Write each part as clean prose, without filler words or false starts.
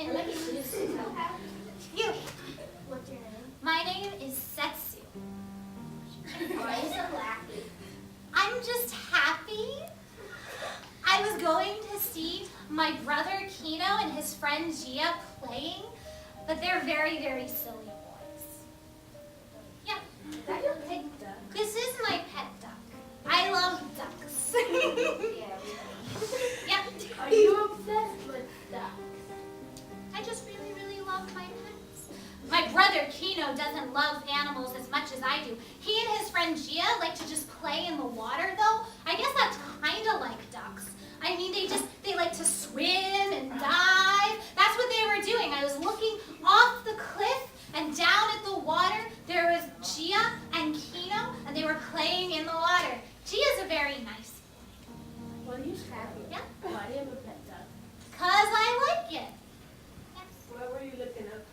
question. You. What's your name? My name is Setsu. Why are you so laughing? I'm just happy. I was going to see my brother Kino and his friend Gia playing, but they're very, very silly boys. Yeah. Is that your pet duck? This is my pet duck. I love ducks. Yeah. Yep. Are you obsessed with ducks? I just really, really love my pets. My brother Kino doesn't love animals as much as I do. He and his friend Gia like to just play in the water though. I guess that's kind of like ducks. I mean, they like to swim and dive. That's what they were doing. I was looking off the cliff and down at the water. There was Gia and Kino, and they were playing in the water. Gia's a very nice boy. Well, you happy. Yeah. Why do you have a pet duck? 'Cause I like it. Yes. Where were you looking up?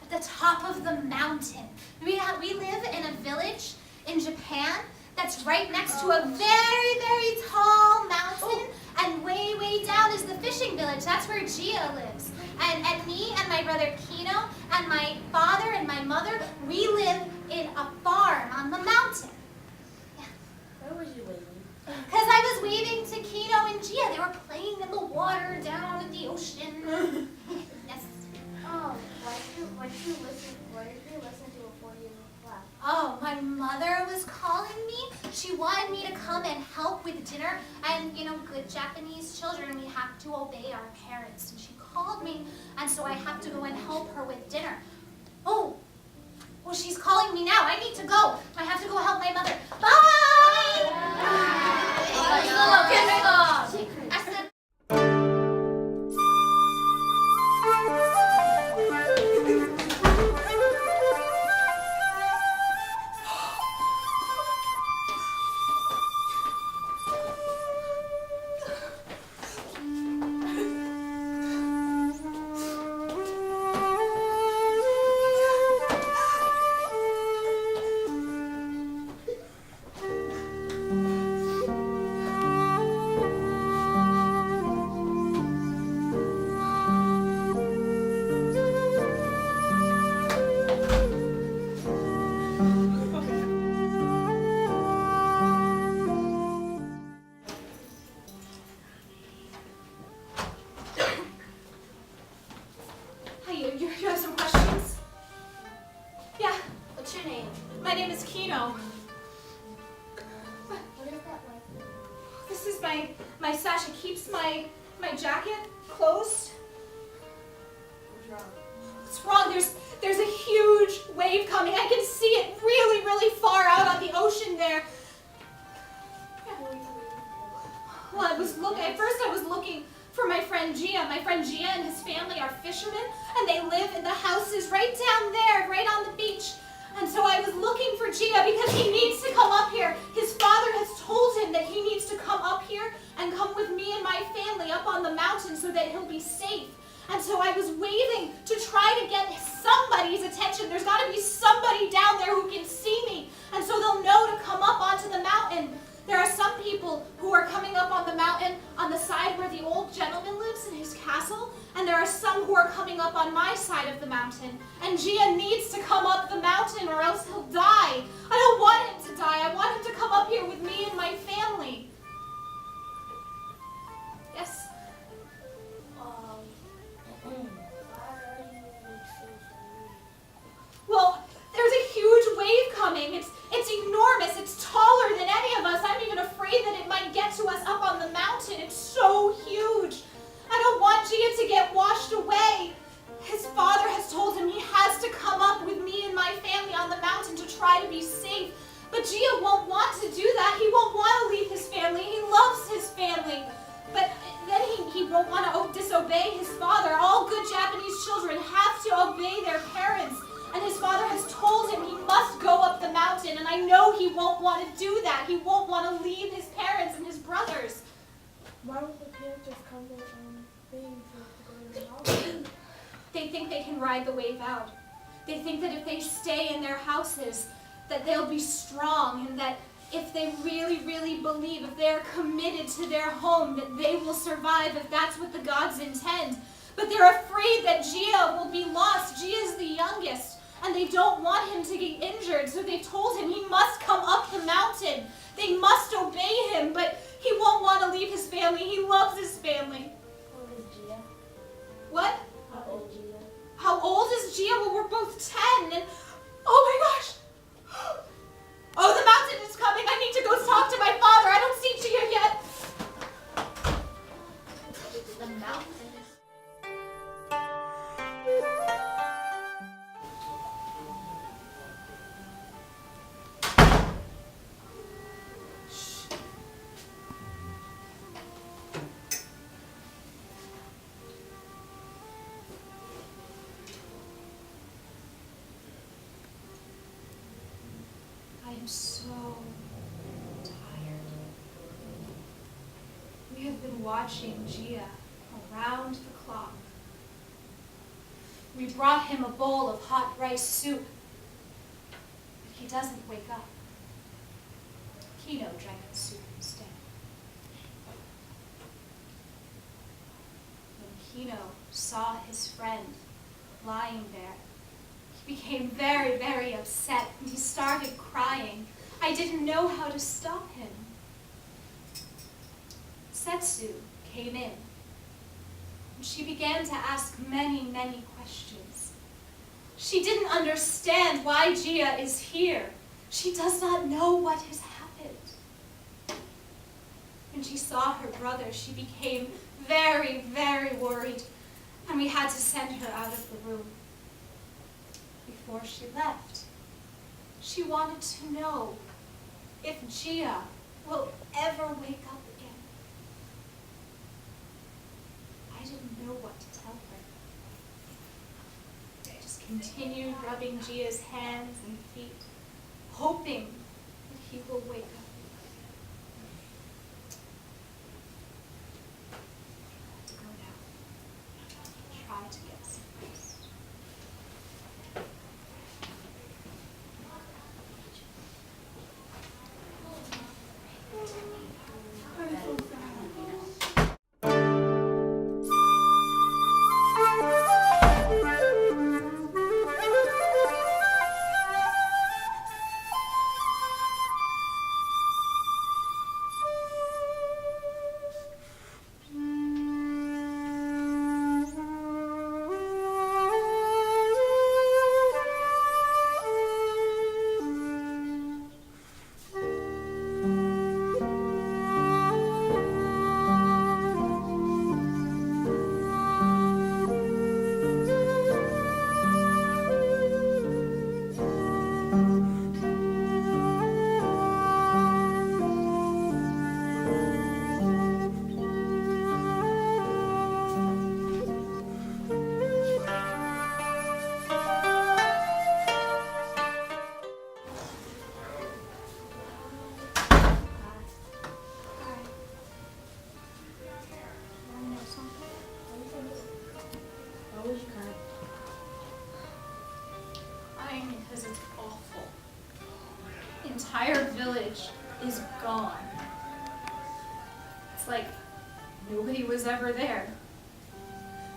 At the top of the mountain. We live in a village in Japan that's right next to a very, very tall mountain, and way, way down is the fishing village. That's where Gia lives. And me and my brother Kino and my father and my mother, we live in a farm on the mountain. Where was you waiting? Because I was waving to Kino and Gia. They were playing in the water down at the ocean. Yes. Oh, what did you listen to before you left? Oh, my mother was calling me. She wanted me to come and help with dinner. And, you know, good Japanese children, we have to obey our parents. And she called me, and so I have to go and help her with dinner. Oh, well, she's calling me now. I need to go. I have to go help my mother. Bye! I said, you have some questions? Yeah, What's your name? my name is Kino. What is that like? This is my sash. It keeps my jacket closed. What's wrong? What's wrong? There's a huge wave coming. I can see it really, really far out on the ocean there. Well, at first I was looking for my friend Gia. My friend Gia and his family are fishermen, and they live in the houses right down there, right on the beach. And so I was looking for Gia because he needs to come up here. His father has told him that he needs to come up here and come with me and my family up on the mountain so that he'll be safe. And so I was waving to try to get somebody's attention. There's got to be somebody down there who can see me, and so they'll know to come up onto the mountain. There are some people who are coming up on the mountain on the side where the old gentleman lives in his castle, and there are some who are coming up on my side of the mountain. And Gia needs to come up the mountain or else he'll die. I don't want him to die. I want him to come up here with me and my family. Yes? Why are you so sorry? Well, there's a huge wave coming. It's enormous. It's taller than any of us. I'm even afraid that it might get to us up on the mountain. It's so huge. I don't want Gia to get washed away. His father has told him he has to come up with me and my family on the mountain to try to be safe. But Gia won't want to do that. He won't want to leave his family. He loves his family. But then he won't want to disobey his father. All good Japanese children have to obey their parents. And his father has told him he must go up the mountain. And I know he won't want to do that. He won't want to leave his parents and his brothers. Why would the kids just come to thing to go to the mountain? They think they can ride the wave out. They think that if they stay in their houses, that they'll be strong, and that if they really, really believe, if they're committed to their home, that they will survive if that's what the gods intend. but they're afraid that Gia will be lost. Gia's the youngest, and they don't want him to get injured, so they've told him he must come up the mountain. They must obey him, but he won't want to leave his family. He loves his family. How old is Gia? What? How old is Gia? How old is Gia? Well, we're both 10, and oh my gosh. Oh, the mountain is coming. I need to go talk to my father. I don't see Gia yet. The mountain. I am so tired. We have been watching Gia around the clock. We brought him a bowl of hot rice soup, but he doesn't wake up. Kino drank the soup instead. When Kino saw his friend lying there, he became very, very upset, and he started crying. I didn't know how to stop him. Setsu came in, and she began to ask many, many questions. She didn't understand why Gia is here. She does not know what has happened. When she saw her brother, she became very, very worried, and we had to send her out of the room. Before she left, she wanted to know if Gia will ever wake up again. I didn't know what to tell her. I just continued rubbing Gia's hands and feet, hoping that he will wake up. I have to go now. Try to get some rest. Why was you crying? Crying because it's awful. The entire village is gone. It's like nobody was ever there.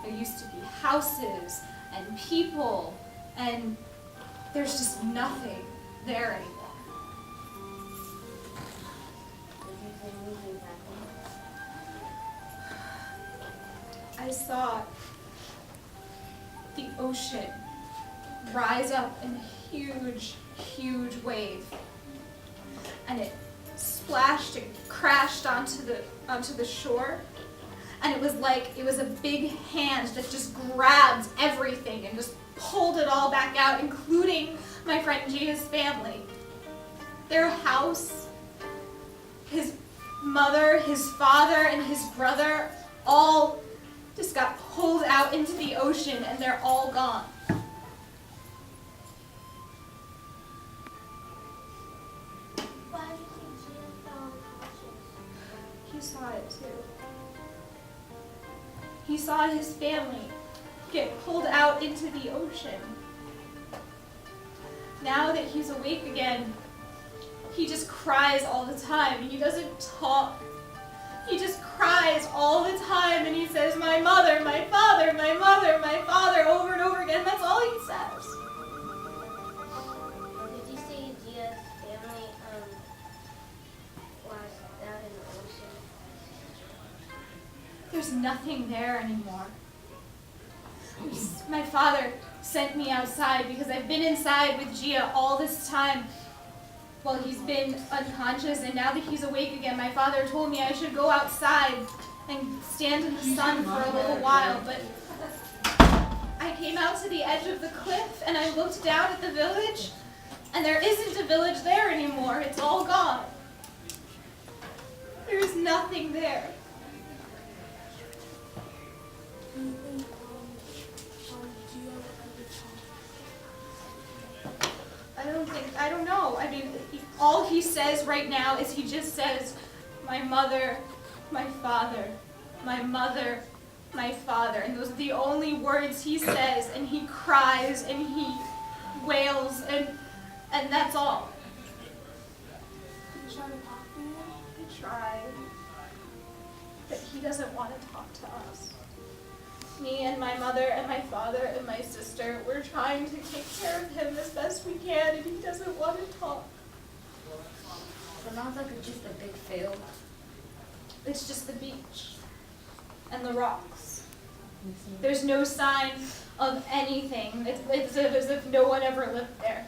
There used to be houses and people, and there's just nothing there anymore. Did you say anything happened? I saw the ocean rise up in a huge, huge wave, and it splashed and crashed onto the shore, and it was like it was a big hand that just grabbed everything and just pulled it all back out, including my friend Gia's family. Their house, his mother, his father, and his brother all just got pulled out into the ocean, and they're all gone. Why do you think Gia fell unconscious? He saw it too. He saw his family get pulled out into the ocean. Now that he's awake again, he just cries all the time. He doesn't talk. He just cries all the time, and he says, my mother, my father, my mother, my father, over and over again. That's all he says. Did you see Gia's family washed out in the ocean? There's nothing there anymore. My father sent me outside because I've been inside with Gia all this time while he's been unconscious, and now that he's awake again, my father told me I should go outside and stand in the sun for a little while, but I came out to the edge of the cliff and I looked down at the village, and there isn't a village there anymore. It's all gone. There's nothing there. Do you think Gia will ever talk? I don't know. I mean, all he says right now is he just says, my mother, my father, my mother, my father. And those are the only words he says, and he cries and he wails, and that's all. Did you try to talk to him? I tried, but he doesn't want to talk to us. Me and my mother and my father and my sister, we're trying to take care of him as best we can, and he doesn't want to talk. So now it's like it's just a big field. It's just the beach and the rocks. There's no sign of anything. It's as if no one ever lived there.